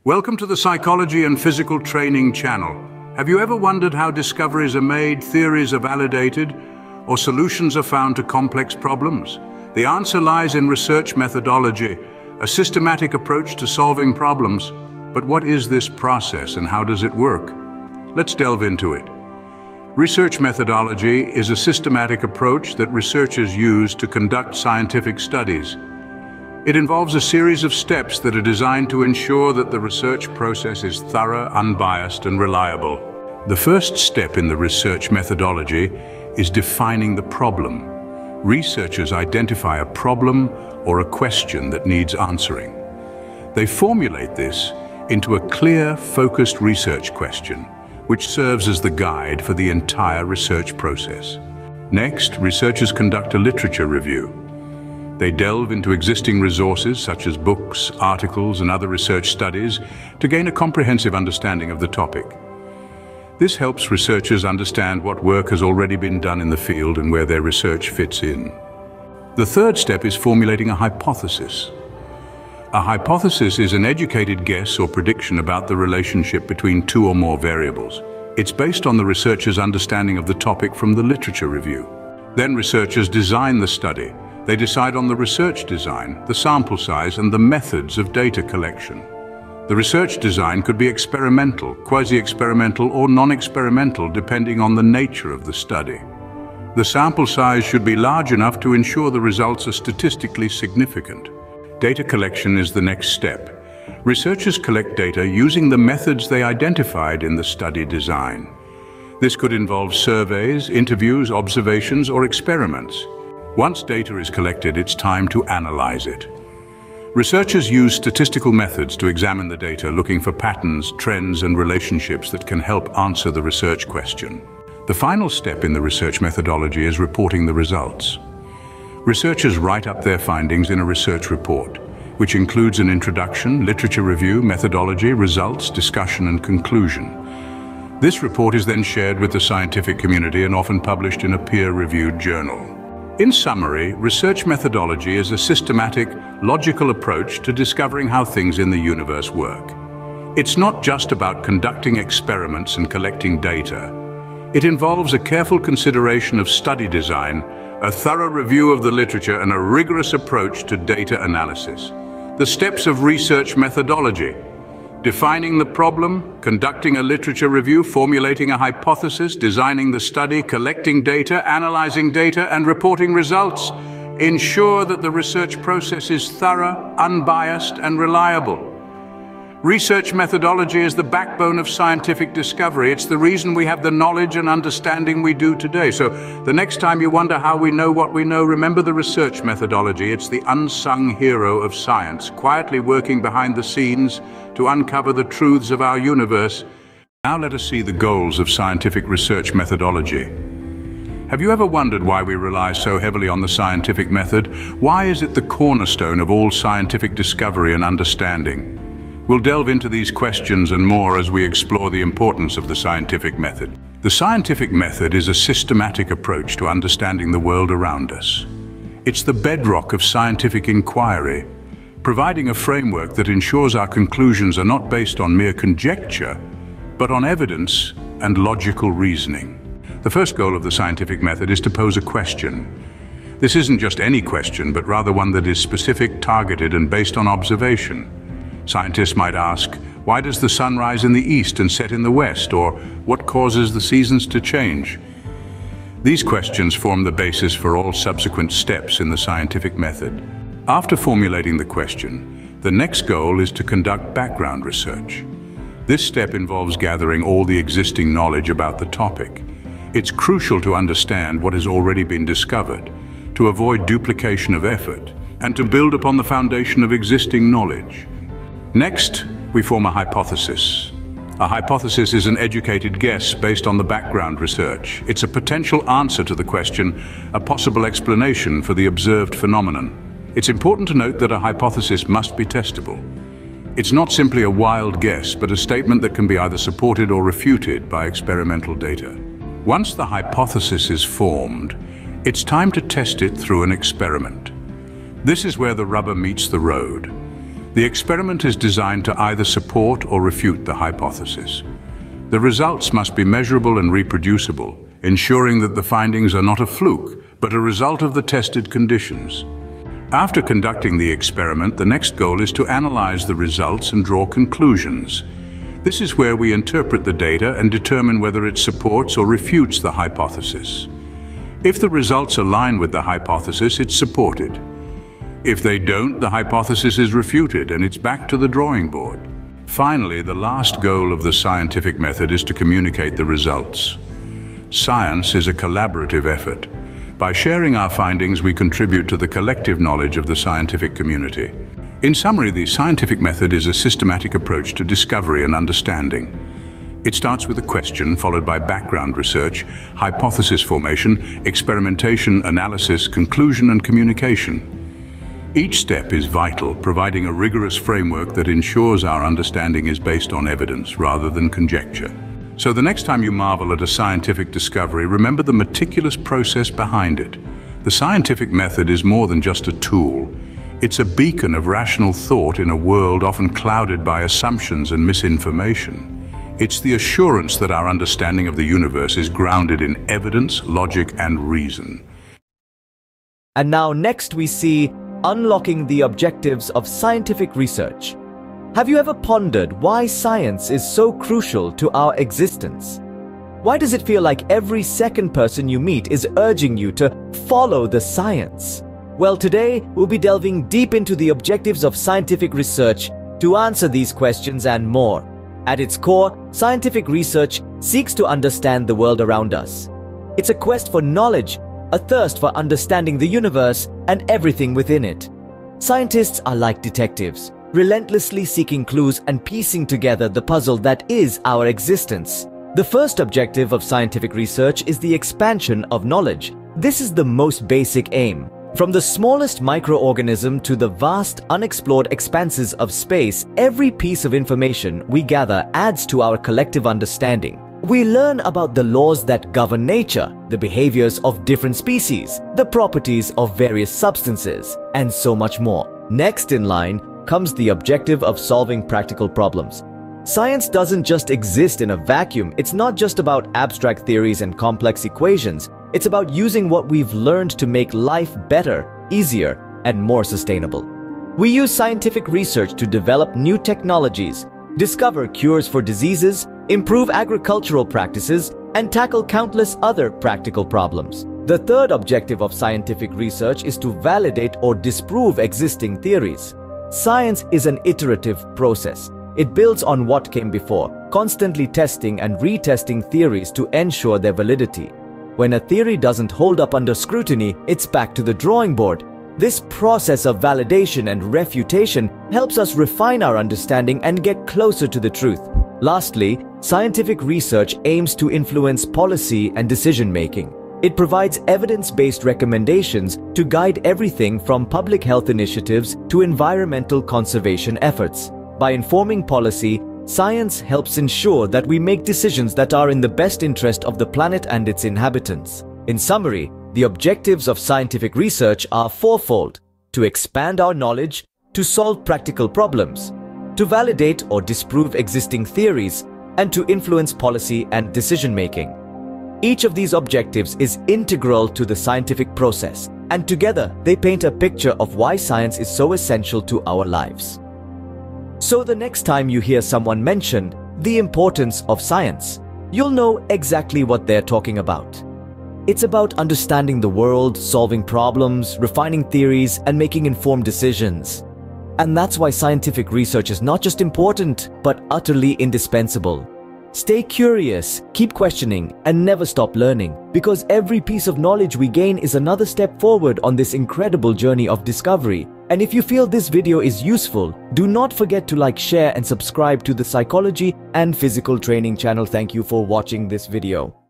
Welcome to the Psychology and Physical Training channel. Have you ever wondered how discoveries are made, theories are validated, or solutions are found to complex problems? The answer lies in research methodology, a systematic approach to solving problems. But what is this process and how does it work? Let's delve into it. Research methodology is a systematic approach that researchers use to conduct scientific studies. It involves a series of steps that are designed to ensure that the research process is thorough, unbiased, and reliable. The first step in the research methodology is defining the problem. Researchers identify a problem or a question that needs answering. They formulate this into a clear, focused research question, which serves as the guide for the entire research process. Next, researchers conduct a literature review. They delve into existing resources such as books, articles, and other research studies to gain a comprehensive understanding of the topic. This helps researchers understand what work has already been done in the field and where their research fits in. The third step is formulating a hypothesis. A hypothesis is an educated guess or prediction about the relationship between two or more variables. It's based on the researcher's understanding of the topic from the literature review. Then researchers design the study. They decide on the research design, the sample size, and the methods of data collection. The research design could be experimental, quasi-experimental, or non-experimental, depending on the nature of the study. The sample size should be large enough to ensure the results are statistically significant. Data collection is the next step. Researchers collect data using the methods they identified in the study design. This could involve surveys, interviews, observations, or experiments. Once data is collected, it's time to analyze it. Researchers use statistical methods to examine the data, looking for patterns, trends, and relationships that can help answer the research question. The final step in the research methodology is reporting the results. Researchers write up their findings in a research report, which includes an introduction, literature review, methodology, results, discussion, and conclusion. This report is then shared with the scientific community and often published in a peer-reviewed journal. In summary, research methodology is a systematic, logical approach to discovering how things in the universe work. It's not just about conducting experiments and collecting data. It involves a careful consideration of study design, a thorough review of the literature, and a rigorous approach to data analysis. The steps of research methodology: defining the problem, conducting a literature review, formulating a hypothesis, designing the study, collecting data, analyzing data, and reporting results. Ensure that the research process is thorough, unbiased, and reliable. Research methodology is the backbone of scientific discovery. It's the reason we have the knowledge and understanding we do today. So the next time you wonder how we know what we know, remember the research methodology. It's the unsung hero of science, quietly working behind the scenes to uncover the truths of our universe. Now let us see the goals of scientific research methodology. Have you ever wondered why we rely so heavily on the scientific method? Why is it the cornerstone of all scientific discovery and understanding? We'll delve into these questions and more as we explore the importance of the scientific method. The scientific method is a systematic approach to understanding the world around us. It's the bedrock of scientific inquiry, providing a framework that ensures our conclusions are not based on mere conjecture, but on evidence and logical reasoning. The first goal of the scientific method is to pose a question. This isn't just any question, but rather one that is specific, targeted, and based on observation. Scientists might ask, why does the sun rise in the east and set in the west? Or what causes the seasons to change? These questions form the basis for all subsequent steps in the scientific method. After formulating the question, the next goal is to conduct background research. This step involves gathering all the existing knowledge about the topic. It's crucial to understand what has already been discovered, to avoid duplication of effort, and to build upon the foundation of existing knowledge. Next, we form a hypothesis. A hypothesis is an educated guess based on the background research. It's a potential answer to the question, a possible explanation for the observed phenomenon. It's important to note that a hypothesis must be testable. It's not simply a wild guess, but a statement that can be either supported or refuted by experimental data. Once the hypothesis is formed, it's time to test it through an experiment. This is where the rubber meets the road. The experiment is designed to either support or refute the hypothesis. The results must be measurable and reproducible, ensuring that the findings are not a fluke, but a result of the tested conditions. After conducting the experiment, the next goal is to analyze the results and draw conclusions. This is where we interpret the data and determine whether it supports or refutes the hypothesis. If the results align with the hypothesis, it's supported. If they don't, the hypothesis is refuted and it's back to the drawing board. Finally, the last goal of the scientific method is to communicate the results. Science is a collaborative effort. By sharing our findings, we contribute to the collective knowledge of the scientific community. In summary, the scientific method is a systematic approach to discovery and understanding. It starts with a question, followed by background research, hypothesis formation, experimentation, analysis, conclusion, and communication. Each step is vital, providing a rigorous framework that ensures our understanding is based on evidence rather than conjecture. So the next time you marvel at a scientific discovery, remember the meticulous process behind it. The scientific method is more than just a tool. It's a beacon of rational thought in a world often clouded by assumptions and misinformation. It's the assurance that our understanding of the universe is grounded in evidence, logic, and reason. And now next we see unlocking the objectives of scientific research. Have you ever pondered why science is so crucial to our existence? Why does it feel like every second person you meet is urging you to follow the science? Well, today we'll be delving deep into the objectives of scientific research to answer these questions and more. At its core, scientific research seeks to understand the world around us. It's a quest for knowledge, a thirst for understanding the universe and everything within it. Scientists are like detectives, relentlessly seeking clues and piecing together the puzzle that is our existence. The first objective of scientific research is the expansion of knowledge. This is the most basic aim. From the smallest microorganism to the vast, unexplored expanses of space, every piece of information we gather adds to our collective understanding. We learn about the laws that govern nature, the behaviors of different species, the properties of various substances, and so much more. Next in line comes the objective of solving practical problems. Science doesn't just exist in a vacuum. It's not just about abstract theories and complex equations. It's about using what we've learned to make life better, easier, and more sustainable. We use scientific research to develop new technologies, discover cures for diseases, improve agricultural practices, and tackle countless other practical problems. The third objective of scientific research is to validate or disprove existing theories. Science is an iterative process. It builds on what came before, constantly testing and retesting theories to ensure their validity. When a theory doesn't hold up under scrutiny, it's back to the drawing board. This process of validation and refutation helps us refine our understanding and get closer to the truth. Lastly, scientific research aims to influence policy and decision-making. It provides evidence-based recommendations to guide everything from public health initiatives to environmental conservation efforts. By informing policy, science helps ensure that we make decisions that are in the best interest of the planet and its inhabitants. In summary, the objectives of scientific research are fourfold: to expand our knowledge, to solve practical problems, to validate or disprove existing theories, and to influence policy and decision-making. Each of these objectives is integral to the scientific process, and together they paint a picture of why science is so essential to our lives. So the next time you hear someone mention the importance of science, you'll know exactly what they're talking about. It's about understanding the world, solving problems, refining theories, and making informed decisions. And that's why scientific research is not just important, but utterly indispensable. Stay curious, keep questioning, and never stop learning, because every piece of knowledge we gain is another step forward on this incredible journey of discovery. And if you feel this video is useful, do not forget to like, share, and subscribe to the Psychology and Physical Training channel. Thank you for watching this video.